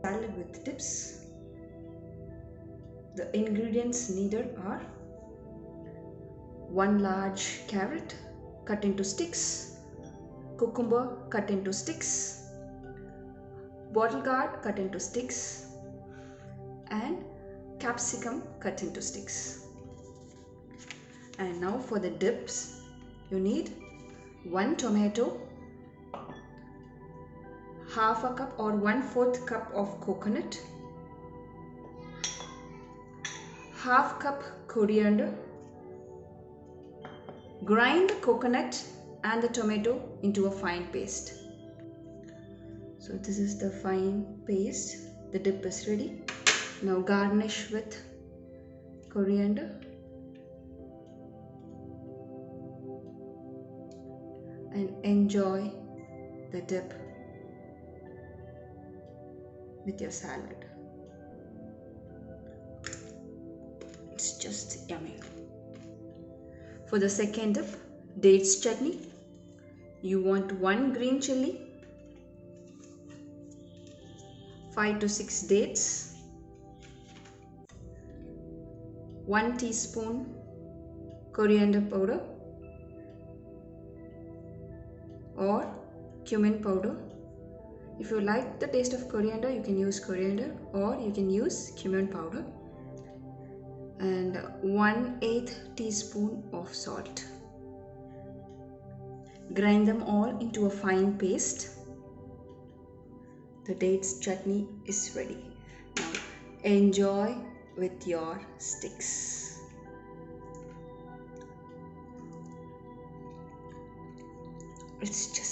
salad with dips. The ingredients needed are 1 large carrot cut into sticks, cucumber cut into sticks, bottle gourd cut into sticks, and capsicum cut into sticks. And now for the dips, you need 1 tomato, half a cup or 1/4 cup of coconut, half cup coriander. Grind the coconut and the tomato into a fine paste. So this is the fine paste. The dip is ready. Now garnish with coriander and enjoy the dip with your salad. It's just yummy. For the second dip, dates chutney. You want 1 green chilli, 5 to 6 dates, 1 teaspoon coriander powder or cumin powder. If you like the taste of coriander, you can use coriander or you can use cumin powder, and 1/8 teaspoon of salt. Grind them all into a fine paste. The dates chutney is ready. Now enjoy with your sticks. It's just